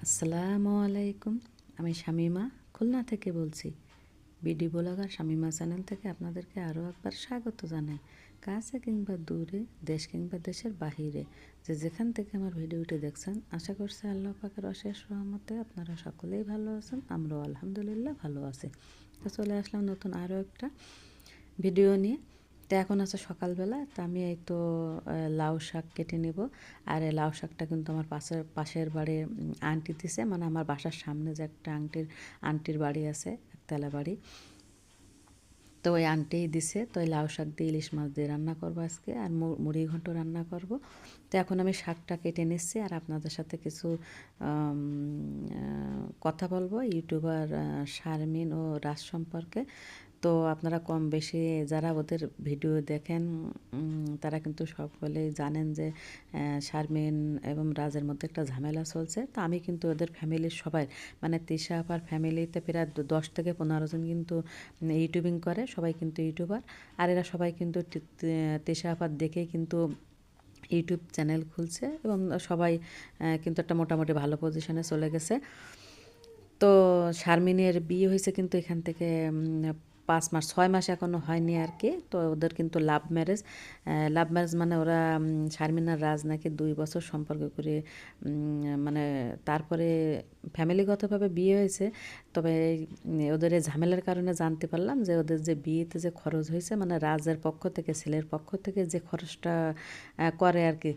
আসসালামু আলাইকুম। আমি শামীমা খুলনা থেকে বলছি। বিডি ব্লগার শামীমা চ্যানেল থেকে আপনাদেরকে আরও একবার স্বাগত জানাই। কাছে কিংবা দূরে, দেশ কিংবা দেশের বাহিরে যে যেখান থেকে আমার ভিডিওটি দেখছেন, আশা করছি আল্লাহ পাকের অশেষ রহমতে আপনারা সকলেই ভালো আছেন। আমরাও আলহামদুলিল্লাহ ভালো আছি। তো চলে আসলাম নতুন আরও একটা ভিডিও নিয়ে। তো এখন আছে সকালবেলা, তো আমি এই তো লাউ শাক কেটে নেব। আর এই লাউ শাকটা কিন্তু আমার পাশের বাড়ির আন্টি দিছে, মানে আমার বাসার সামনে যে একটা আন্টির বাড়ি আছে, একতলা বাড়ি। তো ওই আন্টিই দিছে। তো ওই লাউ শাক দিয়ে ইলিশ মাছ দিয়ে রান্না করবো আজকে, আর মুড়ি ঘন্ট রান্না করব। তো এখন আমি শাকটা কেটে নিচ্ছি আর আপনাদের সাথে কিছু কথা বলবো ইউটিউবার শারমিন ও রাজ সম্পর্কে। তো আপনারা কম বেশি যারা ওদের ভিডিও দেখেন তারা কিন্তু সকলেই জানেন যে শারমিন এবং রাজের মধ্যে একটা ঝামেলা চলছে। তো আমি কিন্তু ওদের ফ্যামিলির সবাই, মানে তৃষা আপার ফ্যামিলিতে প্রায় 10 থেকে 15 জন কিন্তু ইউটিউবিং করে, সবাই কিন্তু ইউটিউবার। আর এরা সবাই কিন্তু তৃষা আপার দেখেই কিন্তু ইউটিউব চ্যানেল খুলছে এবং সবাই কিন্তু একটা মোটামুটি ভালো পজিশনে চলে গেছে। তো শারমিনের বিয়ে হয়েছে কিন্তু এখান থেকে 5 মাস 6 মাস এখনও হয়নি আর কি। তো ওদের কিন্তু লাভ ম্যারেজ। লাভ ম্যারেজ মানে ওরা শারমিন আর রাজ নাকি 2 বছর সম্পর্ক করে, মানে তারপরে ফ্যামিলিগতভাবে বিয়ে হয়েছে। তবে ওদের এই ঝামেলার কারণে জানতে পারলাম যে ওদের যে বিয়েতে যে খরচ হয়েছে, মানে রাজের পক্ষ থেকে, ছেলের পক্ষ থেকে যে খরচটা করে আর কি।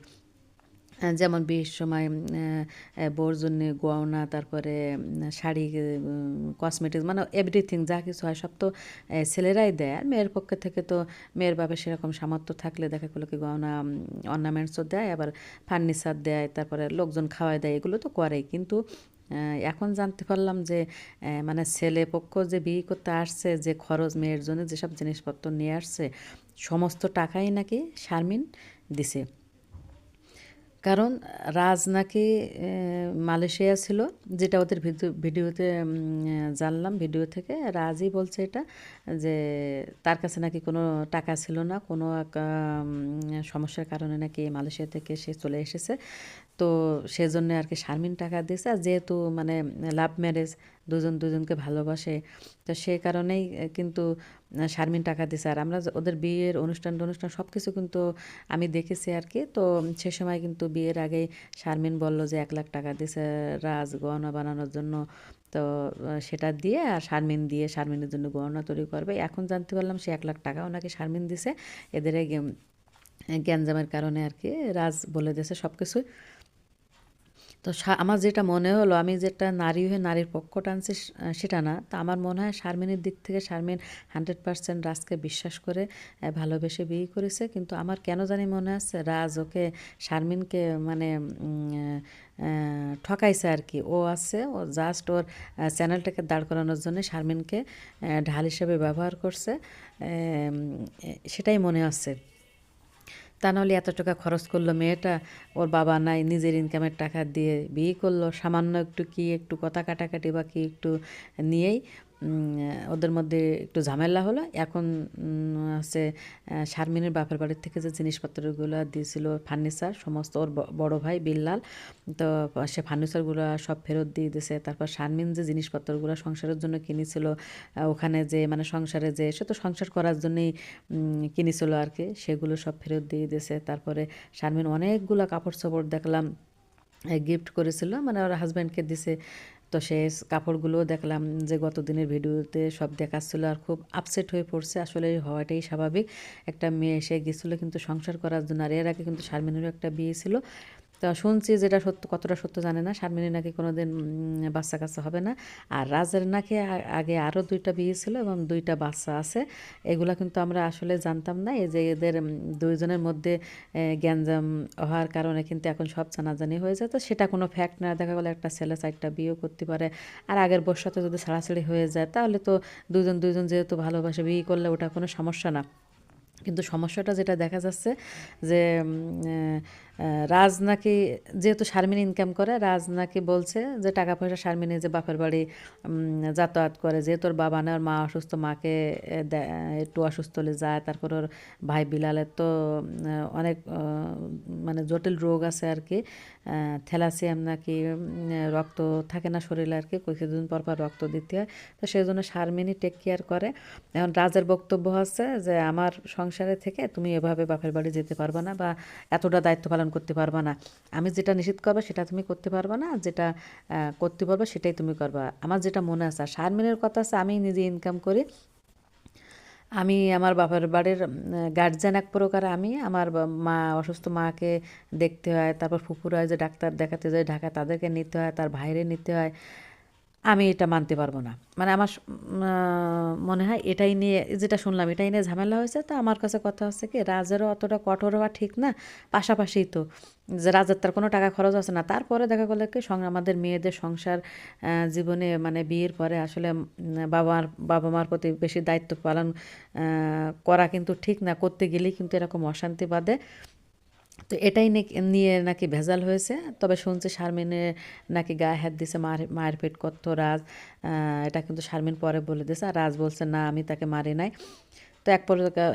যেমন বিয়ের সময় বউর জন্যে গয়না, তারপরে শাড়ি, কসমেটিক্স, মানে এভরিথিং যা কিছু হয় সব তো ছেলেরাই দেয়। আর মেয়ের পক্ষ থেকে তো মেয়ের বাবা সেরকম সামর্থ্য থাকলে দেখা গেলো কি গয়না, অর্নামেন্টসও দেয়, আবার ফার্নিচার দেয়, তারপরে লোকজন খাওয়াই দেয়, এগুলো তো করেই। কিন্তু এখন জানতে পারলাম যে মানে ছেলে পক্ষ যে বিয়ে করতে আসছে, যে খরচ মেয়ের জন্য যেসব জিনিসপত্র নিয়ে আসছে, সমস্ত টাকাই নাকি শারমিন দিছে। কারণ রাজ নাকি মালয়েশিয়া ছিল, যেটা ওদের ভিডিওতে জানলাম। ভিডিও থেকে রাজই বলছে এটা, যে তার কাছে নাকি কোনো টাকা ছিল না, কোনো এক সমস্যার কারণে নাকি মালয়েশিয়া থেকে সে চলে এসেছে। তো সেজন্য আর কি শারমিন টাকা দিয়েছে। আর যেহেতু মানে লাভ ম্যারেজ, দুজন দুজনকে ভালোবাসে, তো সে কারণেই কিন্তু শারমিন টাকা দিছে। আর আমরা ওদের বিয়ের অনুষ্ঠান সব কিছু কিন্তু আমি দেখেছি আর কি। তো সে সময় কিন্তু বিয়ের আগেই শারমিন বলল যে 1 লাখ টাকা দিছে রাজ গহনা বানানোর জন্য। তো সেটা দিয়ে আর শারমিনের জন্য গহনা তৈরি করবে। এখন জানতে পারলাম সে 1 লাখ টাকাও নাকি শারমিন দিছে। এদের এই গ্যাঞ্জামের কারণে আর কি রাজ বলে দিয়েছে সব কিছুই। তো আমার যেটা মনে হলো, আমি যেটা নারী হয়ে নারীর পক্ষ টানছি সেটা না। তো আমার মনে হয় শারমিনের দিক থেকে শারমিন 100% রাজকে বিশ্বাস করে ভালোবেসে বিয়ে করেছে। কিন্তু আমার কেন জানি মনে হচ্ছে রাজ ওকে, শারমিনকে মানে ঠকাইছে আর কি। ও জাস্ট ওর চ্যানেলটাকে দাঁড় করানোর জন্য শারমিনকে ঢাল হিসেবে ব্যবহার করছে, সেটাই মনে হচ্ছে। তা নাহলে এত টাকা খরচ করলো মেয়েটা, ওর বাবা নাই, নিজের ইনকামের টাকা দিয়ে বিয়ে করলো। সামান্য একটু কথা কাটাকাটি বা কি একটু নিয়েই ওদের মধ্যে একটু ঝামেলা হলো। এখন হচ্ছে শারমিনের বাপের বাড়ির থেকে যে জিনিসপত্রগুলো দিয়েছিল, ফার্নিচার সমস্ত ওর বড় ভাই বিল্লাল, তো সে ফার্নিচারগুলো সব ফেরত দিয়ে দিয়েছে। তারপর শারমিন যে জিনিসপত্রগুলো সংসারের জন্য কিনেছিল, ওখানে যে মানে সংসারে যে সে তো সংসার করার জন্যই কিনেছিল আর কি, সেগুলো সব ফেরত দিয়ে দিয়েছে। তারপরে শারমিন অনেকগুলো কাপড় চোপড় দেখলাম গিফট করেছিল, মানে ওর হাজব্যান্ডকে দিছে। তো সে কাপড়গুলোও দেখলাম যে গত দিনের ভিডিওতে সব দেখাচ্ছিলো, আর খুব আপসেট হয়ে পড়ছে। আসলে হওয়াটাই স্বাভাবিক, একটা মেয়ে এসে গেছিলো কিন্তু সংসার করার জন্য। আর এর আগে কিন্তু শারমিনেরও একটা বিয়ে ছিল। তো শুনছি, যেটা সত্য কতটা সত্য জানে না, শারমিনের নাকি কোনোদিন বাচ্চা কাচ্চা হবে না। আর রাজের নাকি আগে আরও 2টা বিয়ে ছিল এবং 2টা বাচ্চা আছে। এগুলা কিন্তু আমরা আসলে জানতাম না। এই যে এদের দুইজনের মধ্যে গ্যাঞ্জাম হওয়ার কারণে কিন্তু এখন সব জানাজানি হয়ে যায়। তো সেটা কোনো ফ্যাক্ট না, দেখা গেলো একটা ছেলে 4টা বিয়েও করতে পারে। আর আগের বউর সাথে যদি ছাড়াছাড়ি হয়ে যায়, তাহলে তো দুজন যেহেতু ভালোবাসে, বিয়ে করলে ওটা কোনো সমস্যা না। কিন্তু সমস্যাটা যেটা দেখা যাচ্ছে যে রাজ নাকি, যেহেতু শারমিন ইনকাম করে, রাজ নাকি বলছে যে টাকা পয়সা শারমিনে যে বাপের বাড়ি যাতায়াত করে, যেহেতু ওর বাবা না, ওর মা অসুস্থ, মাকে একটু অসুস্থ হলে যায়। তারপর ওর ভাই বিলালের তো অনেক মানে জটিল রোগ আছে আর কি, থ্যালাসিয়াম নাকি, রক্ত থাকে না শরীরে আর কি, কিছুদিন পর পর রক্ত দিতে হয়। তো সেই জন্য শারমিনই টেক কেয়ার করে। এখন রাজের বক্তব্য হচ্ছে যে আমার সংসারে থেকে তুমি এভাবে বাপের বাড়ি যেতে পারবে না, বা এতটা দায়িত্ব পালন করতে পারবে না। আমি যেটা নিষেধ করবো সেটা তুমি করতে পারবে না, যেটা করতে বলবো সেটাই তুমি করবা। আমার যেটা মনে আছে, আর শারমিনের কথা আছে, আমি নিজে ইনকাম করি, আমি আমার বাপের বাড়ির গার্জিয়ান এক প্রকার। আমি আমার মা অসুস্থ মাকে দেখতে হয়, তারপর ফুপুর হয় যে ডাক্তার দেখাতে যায় ঢাকা, তাদেরকে নিতে হয়, তার বাইরে নিতে হয়। আমি এটা মানতে পারবো না। মানে আমার মনে হয় এটাই নিয়ে, যেটা শুনলাম এটাই নিয়ে ঝামেলা হয়েছে। তো আমার কাছে কথা হচ্ছে কি, রাজেরও অতটা কঠোর হওয়া ঠিক না। পাশাপাশি তো যে রাজের তার কোনো টাকা খরচ আছে না, তারপরে দেখা গেলো কি আমাদের মেয়েদের সংসার জীবনে মানে বিয়ের পরে আসলে বাবা মার প্রতি বেশি দায়িত্ব পালন করা কিন্তু ঠিক না। করতে গেলেই কিন্তু এরকম অশান্তি বাধে। তো এটাই নিয়ে নাকি ভেজাল হয়েছে। তবে শুনছি শারমিনে নাকি গায়ে হাত দিছে, মায়ের পেট করতো রাজ। এটা কিন্তু শারমিন পরে বলে দিয়েছে, আর রাজ বলছে না আমি তাকে মারি নাই। তো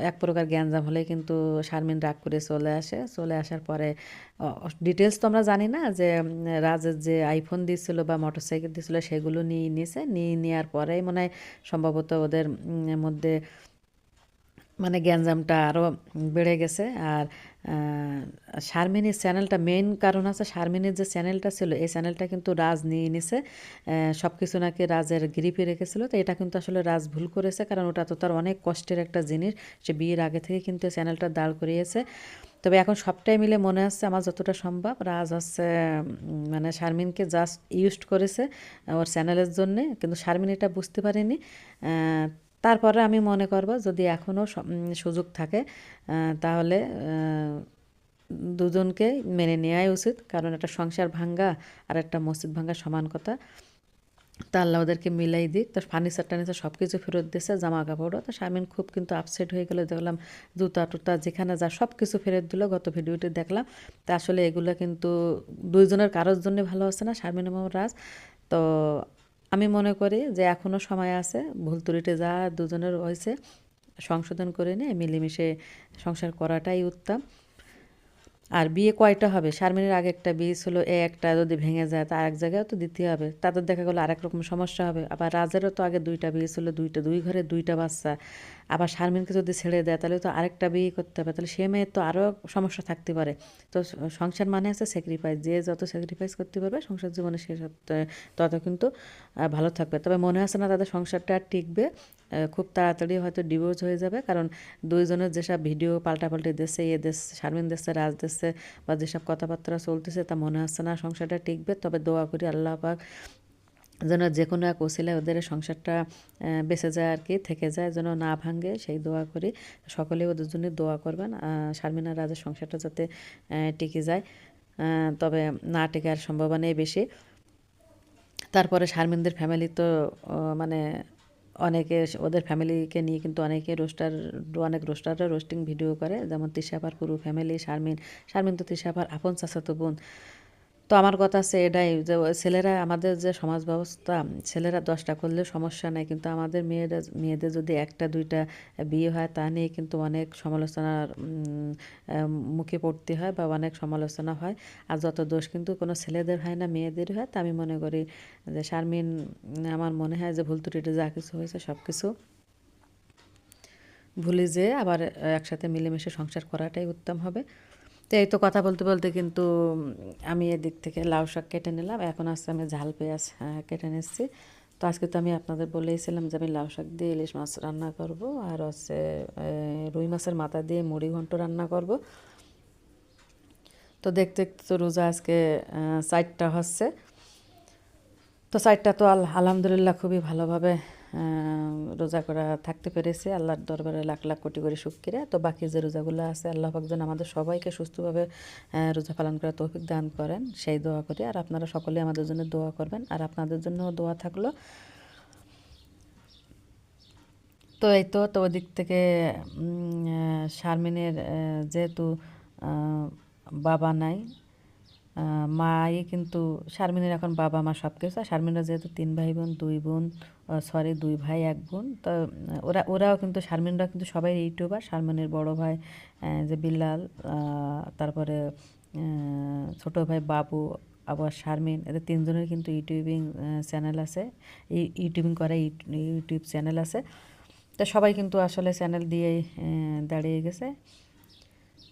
এক প্রকার গ্যাঞ্জাম হলেই কিন্তু শারমিন রাগ করে চলে আসে। চলে আসার পরে ডিটেলস তো আমরা জানি না, যে রাজের যে আইফোন দিয়েছিল বা মোটরসাইকেল দিয়েছিল সেগুলো নিয়ে নিয়েছে। নিয়ে নেওয়ার পরেই মনে হয় সম্ভবত ওদের মধ্যে মানে গ্যাঞ্জামটা আরও বেড়ে গেছে। আর শারমিনের চ্যানেলটা, মেইন কারণ আছে শারমিনের যে চ্যানেলটা ছিল, এই চ্যানেলটা কিন্তু রাজ নিয়ে নিছে। সব কিছু নাকি রাজের গ্রিপে রেখেছিল। তো এটা কিন্তু আসলে রাজ ভুল করেছে, কারণ ওটা তো তার অনেক কষ্টের একটা জিনিস। সে বিয়ের আগে থেকে কিন্তু চ্যানেলটা দাঁড় করিয়েছে। তবে এখন সবটাই মিলে মনে হচ্ছে আমার যতটা সম্ভব, রাজ হচ্ছে মানে শারমিনকে জাস্ট ইউজড করেছে ওর চ্যানেলের জন্যে, কিন্তু শারমিন এটা বুঝতে পারেনি। তারপরে আমি মনে করব যদি এখনও সুযোগ থাকে, তাহলে দুজনকে মেনে নেওয়াই উচিত, কারণ একটা সংসার ভাঙ্গা আর একটা মসজিদ ভাঙ্গা সমান কথা। তা আল্লাহ ওদেরকে মিলাই দিক। তো ফার্নিচার টার্নিচার সব কিছু ফেরত দিচ্ছে, জামা কাপড়ও। তো শারমিন খুব কিন্তু আপসেট হয়ে গেলো, দেখলাম জুতা টুতা যেখানে যা সব কিছু ফেরত দিল। গত ভিডিওটি দেখলাম। তা আসলে এগুলো কিন্তু দুইজনের কারোর জন্য ভালো হচ্ছে না, শারমিন এবং রাজ। তো আমি মনে করি যে এখনও সময় আছে, ভুল ত্রুটি যা দুজনের হয়েছে সংশোধন করে নিয়ে মিলেমিশে সংসার করাটাই উত্তম। আর বিয়ে কয়টা হবে? শারমিনের আগে একটা বিয়ে ছিল, একটা যদি ভেঙে যায় তা আরেক জায়গায় তো দিতে হবে। তাদের দেখা গেলো আরেক রকম সমস্যা হবে। আবার রাজেরও তো আগে দুইটা বিয়ে ছিল, দুই ঘরে দুইটা বাচ্চা। আবার শারমিনকে যদি ছেড়ে দেয় তাহলে তো আরেকটা বিয়ে করতে হবে, তাহলে সে মেয়ের তো আরও সমস্যা থাকতে পারে। তো সংসার মানে আছে স্যাক্রিফাইস, যে যত স্যাক্রিফাইস করতে পারবে সংসার জীবনে সে তত কিন্তু ভালো থাকবে। তবে মনে হচ্ছে না তাদের সংসারটা আর টিকবে। খুব তাড়াতাড়ি হয়তো ডিভোর্স হয়ে যাবে, কারণ দুইজনের যেসব ভিডিও পাল্টাপাল্টি দিচ্ছে, শারমিন দিচ্ছে, রাজ দিচ্ছে, বা যেসব কথাবার্তা চলতেছে, তা মনে হচ্ছে না সংসারটা টিকবে। তবে দোয়া করি আল্লাহ পাক যেন যে কোনো এক ওসিলায় ওদের সংসারটা বেঁচে যায় আর কি, থেকে যায়, যেন না ভাঙে, সেই দোয়া করি। সকলেই ওদের জন্য দোয়া করবেন, শারমিন আর রাজের সংসারটা যাতে টিকে যায়। তবে না টিকার সম্ভাবনাই বেশি। তারপরে শারমিনদের ফ্যামিলি তো মানে অনেকে ওদের ফ্যামিলিকে নিয়ে কিন্তু অনেক রোস্টাররা রোস্টিং ভিডিও করে, যেমন তিশাপার পুরো ফ্যামিলি, শারমিন তো তিশাপার আপন চাচাতো বোন। তো আমার কথা আছে এটাই যে ছেলেরা, আমাদের যে সমাজ ব্যবস্থা, ছেলেরা 10টা করলে সমস্যা নেই, কিন্তু আমাদের মেয়েদের যদি একটা দুইটা বিয়ে হয় তা নিয়ে কিন্তু অনেক সমালোচনার মুখে পড়তে হয়, বা অনেক সমালোচনা হয়। আর যত দোষ কিন্তু কোনো ছেলেদের হয় না, মেয়েদেরই হয়। তা আমি মনে করি যে শারমিন, আমার মনে হয় যে ভুল ত্রুটি যা কিছু হয়েছে সব কিছু ভুলে যেয়ে আবার একসাথে মিলেমিশে সংসার করাটাই উত্তম হবে। তো এই তো কথা বলতে বলতে কিন্তু আমি এদিক থেকে লাউ শাক কেটে নিলাম। এখন আসছে আমি ঝাল পেঁয়াজ কেটে নিচ্ছি। তো আজকে তো আমি আপনাদের বলেইছিলাম যে আমি লাউ শাক দিয়ে ইলিশ মাছ রান্না করব, আর হচ্ছে রুই মাছের মাথা দিয়ে মুড়ি ঘন্ট রান্না করব। তো দেখতে দেখতে তো রোজা আজকে 4টা হচ্ছে। তো 4টা তো আলহামদুলিল্লাহ খুবই ভালোভাবে রোজা করা থাকতে পেরেছে। আল্লাহর দরবারে লাখ লাখ কোটি কোটি শুকরিয়া। তো বাকি যে রোজাগুলো আছে, আল্লাহ পাক যেন আমাদের সবাইকে সুস্থভাবে রোজা পালন করার তৌফিক দান করেন, সেই দোয়া করি। আর আপনারা সকলেই আমাদের জন্য দোয়া করবেন, আর আপনাদের জন্যও দোয়া থাকলো। তো এই তো ওদিক থেকে শারমিনের যেহেতু বাবা নাই, মাই কিন্তু শারমিনের এখন বাবা মা সব কিছু। আর শারমিনরা যেহেতু 3 ভাই বোন, 2 বোন, সরি 2 ভাই 1 বোন, তো ওরাও কিন্তু শারমিনরা কিন্তু সবাই ইউটিউবার। শারমিনের বড় ভাই যে বিল্লাল, তারপরে ছোট ভাই বাবু, আবার শারমিন, এদের 3 জনের কিন্তু ইউটিউবিং চ্যানেল আছে, ইউটিউবিং করে ইউটিউব চ্যানেল আছে। তো সবাই কিন্তু আসলে চ্যানেল দিয়েই দাঁড়িয়ে গেছে।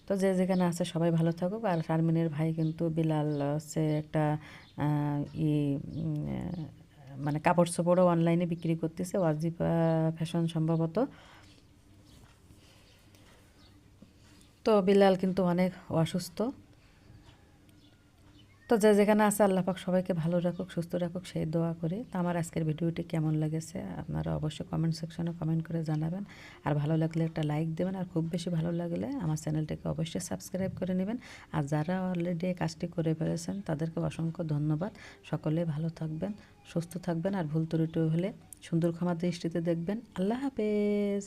তো যে যেখানে আছে সবাই ভালো থাকুক। আর শারমিনের ভাই কিন্তু বিলাল হচ্ছে একটা ই মানে কাপড় চোপড়ও অনলাইনে বিক্রি করতেছে, ওয়াজিফা ফ্যাশন সম্ভবত। তো বিলাল কিন্তু অনেক অসুস্থ। তো যে যেখানে আছে আল্লাহ পাক সবাইকে ভালো রাখুক, সুস্থ রাখুক, সেই দোয়া করি। তো আমার আজকের ভিডিওটি কেমন লেগেছে আপনারা অবশ্যই কমেন্ট সেকশনে কমেন্ট করে জানাবেন। আর ভালো লাগলে একটা লাইক দেবেন, আর খুব বেশি ভালো লাগলে আমার চ্যানেলটিকে অবশ্যই সাবস্ক্রাইব করে নেবেন। আর যারা অলরেডি কাজটি করে ফেলেছেন তাদেরকে অসংখ্য ধন্যবাদ। সকলে ভালো থাকবেন, সুস্থ থাকবেন, আর ভুল ত্রুটি হলে সুন্দর ক্ষমা দৃষ্টিতে দেখবেন। আল্লাহ হাফেজ।